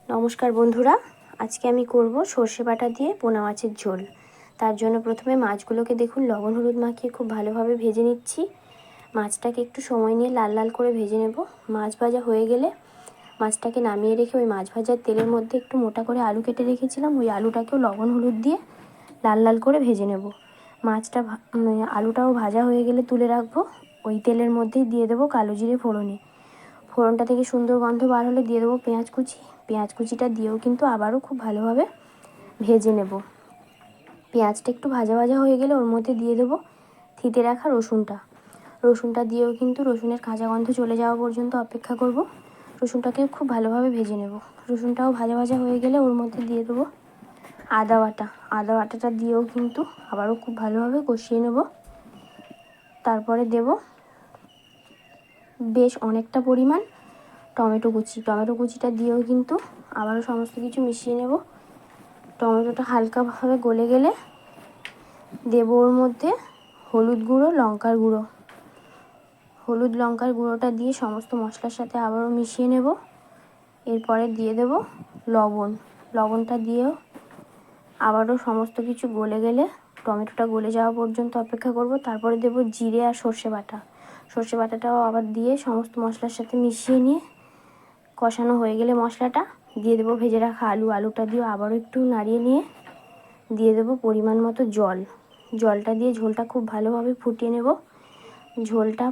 নমস্কার বন্ধুরা, আজকে আমি করব সর্ষে বাটা দিয়ে পোনা মাছের ঝোল। তার জন্য প্রথমে মাছগুলোকে দেখুন লবণ হলুদ মাখিয়ে খুব ভালোভাবে ভেজে নিচ্ছি। মাছটাকে একটু সময় নিয়ে লাল লাল করে ভেজে নেব। মাছ ভাজা হয়ে গেলে মাছটাকে নামিয়ে রেখে ওই মাছ ভাজার তেলের মধ্যে একটু মোটা করে আলু কেটে রেখেছিলাম, ওই আলুটাকেও লবণ হলুদ দিয়ে লাল লাল করে ভেজে নেব। মাছটা আলুটাও ভাজা হয়ে গেলে তুলে রাখবো। ওই তেলের মধ্যেই দিয়ে দেবো কালো জিরে ফোড়নে। ফোড়নটা থেকে সুন্দর গন্ধ বার হলে দিয়ে দেবো পেঁয়াজ কুচি। পেঁয়াজ কুচিটা দিয়েও কিন্তু আবারও খুব ভালোভাবে ভেজে নেব। পেঁয়াজটা একটু ভাজা ভাজা হয়ে গেলে ওর মধ্যে দিয়ে দেবো থিতে রাখা রসুনটা দিয়েও কিন্তু রসুনের কাঁচা গন্ধ চলে যাওয়া পর্যন্ত অপেক্ষা করব। রসুনটাকে খুব ভালোভাবে ভেজে নেব। রসুনটাও ভাজা ভাজা হয়ে গেলে ওর মধ্যে দিয়ে দেবো আদা বাটাটা দিয়েও কিন্তু আবারও খুব ভালোভাবে কষিয়ে নেব। তারপরে দেব বেশ অনেকটা পরিমাণ টমেটো কুচিটা দিয়েও কিন্তু আবারও সমস্ত কিছু মিশিয়ে নেব। টমেটোটা হালকাভাবে গলে গেলে দেব ওর মধ্যে হলুদ লঙ্কার গুঁড়োটা দিয়ে সমস্ত মশলার সাথে আবারও মিশিয়ে নেব। এরপরে দিয়ে দেব লবণটা দিয়েও আবারও সমস্ত কিছু গলে গেলে টমেটোটা গলে যাওয়া পর্যন্ত অপেক্ষা করব। তারপরে দেব জিরে আর সর্ষে বাটাটাও আবার দিয়ে সমস্ত মশলার সাথে মিশিয়ে নিয়ে কষানো হয়ে গেলে মশলাটা দিয়ে দেবো ভেজে রাখা আলুটা দিয়ে আবারও একটু নাড়িয়ে নিয়ে দিয়ে দেবো পরিমাণ মতো জলটা দিয়ে ঝোলটা খুব ভালোভাবে ফুটিয়ে নেব। ঝোলটা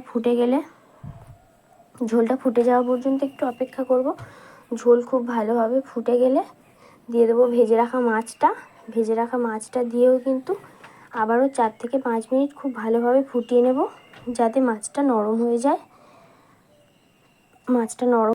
ফুটে যাওয়া পর্যন্ত একটু অপেক্ষা করব। ঝোল খুব ভালোভাবে ফুটে গেলে দিয়ে দেবো ভেজে রাখা মাছটা দিয়েও কিন্তু আবারও 4 থেকে 5 মিনিট খুব ভালোভাবে ফুটিয়ে নেব, যাতে মাছটা নরম হয়ে যায়। মাছটা নরম